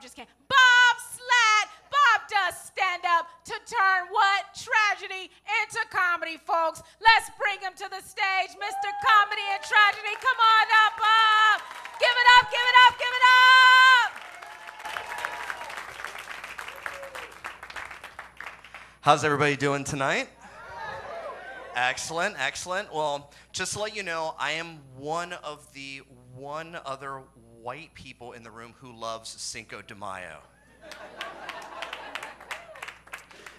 I'm just kidding. Bob Slat. Bob does stand up to turn what? Tragedy into comedy, folks. Let's bring him to the stage. Mr. Comedy and Tragedy. Come on up, Bob. Give it up, give it up, give it up. How's everybody doing tonight? Excellent, excellent. Well, just to let you know, I am one of the other white people in the room who loves Cinco de Mayo.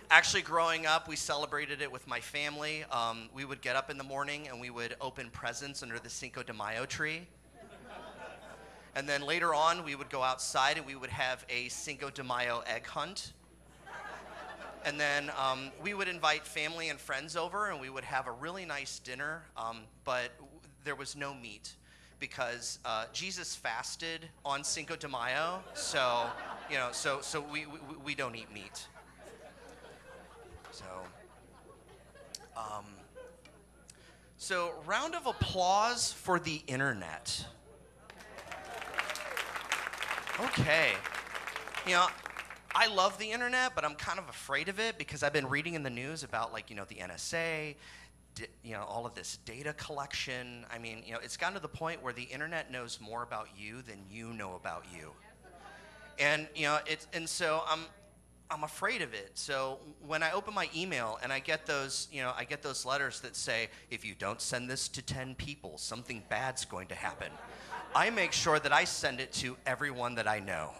Actually, growing up, we celebrated it with my family. We would get up in the morning and we would open presents under the Cinco de Mayo tree. And then later on, we would go outside and we would have a Cinco de Mayo egg hunt. And then we would invite family and friends over and we would have a really nice dinner, but there was no meat because Jesus fasted on Cinco de Mayo, so we don't eat meat. So round of applause for the internet. Okay, I love the internet, but I'm kind of afraid of it because I've been reading in the news about the NSA, all of this data collection. I mean, it's gotten to the point where the internet knows more about you than you know about you. And, so I'm afraid of it. So when I open my email and I get those letters that say, if you don't send this to 10 people, something bad's going to happen. I make sure that I send it to everyone that I know.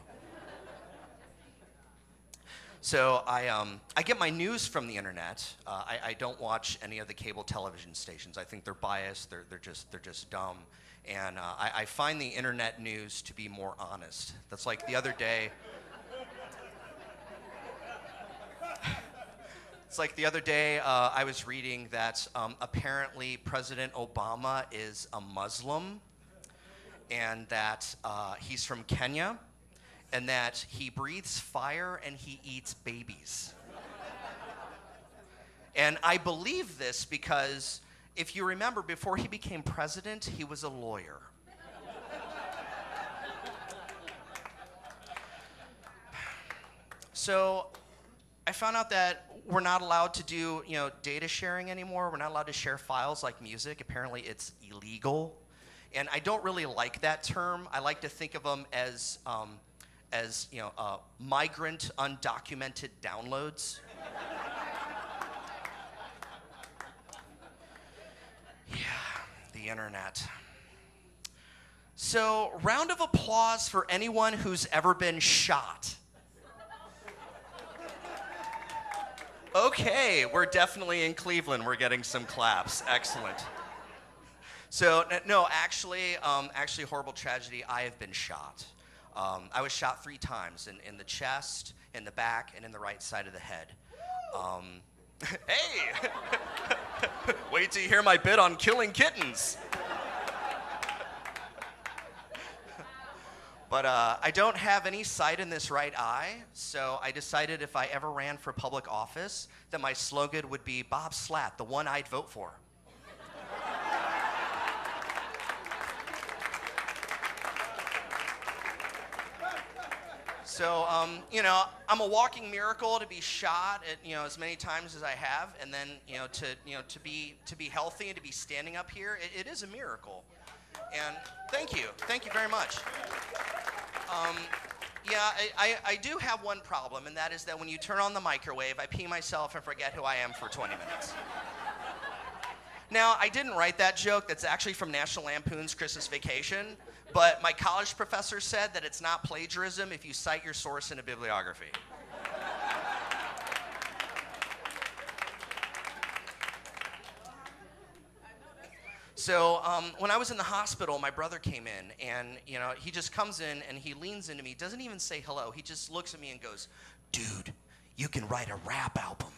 So I get my news from the internet. I don't watch any of the cable television stations. I think they're biased. They're just dumb. And I find the internet news to be more honest. That's like the other day. It's like the other day I was reading that apparently President Obama is a Muslim, and that he's from Kenya. And that he breathes fire and he eats babies. And I believe this because if you remember, before he became president, he was a lawyer. So I found out that we're not allowed to do, data sharing anymore. We're not allowed to share files like music. Apparently it's illegal. And I don't really like that term. I like to think of them as migrant undocumented downloads. Yeah, the internet. So, round of applause for anyone who's ever been shot. Okay, we're definitely in Cleveland. We're getting some claps. Excellent. So, no, actually, horrible tragedy, I have been shot. I was shot 3 times, in the chest, in the back, and in the right side of the head. Hey! Wait till you hear my bit on killing kittens. But I don't have any sight in this right eye, so I decided if I ever ran for public office, that my slogan would be Bob Slat, the one I'd vote for. So, I'm a walking miracle to be shot at, as many times as I have, and then, to be healthy and to be standing up here, it is a miracle. And thank you very much. I do have one problem, and that is that when you turn on the microwave, I pee myself and forget who I am for 20 minutes. Now, I didn't write that joke. That's actually from National Lampoon's Christmas Vacation. But my college professor said that it's not plagiarism if you cite your source in a bibliography. So when I was in the hospital, my brother came in, and he just comes in and he leans into me, doesn't even say hello. He just looks at me and goes, "Dude, you can write a rap album."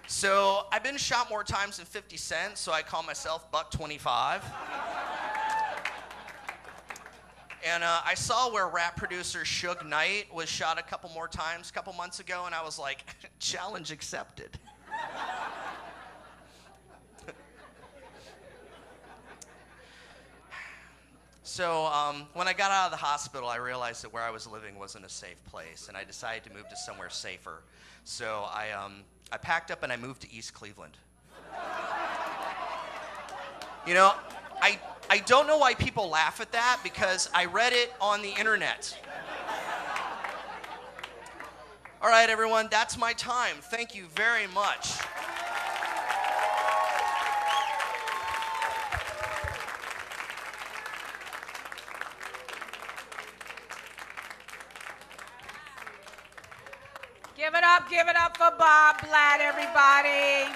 So I've been shot more times than 50 Cent, so I call myself $1.25. And I saw where rap producer Suge Knight was shot a couple more times a couple months ago, and I was like, challenge accepted. So when I got out of the hospital, I realized that where I was living wasn't a safe place, and I decided to move to somewhere safer. So I packed up and I moved to East Cleveland. You know, I don't know why people laugh at that, because I read it on the internet. All right, everyone, that's my time. Thank you very much. Give it up for Bob Blatt, everybody.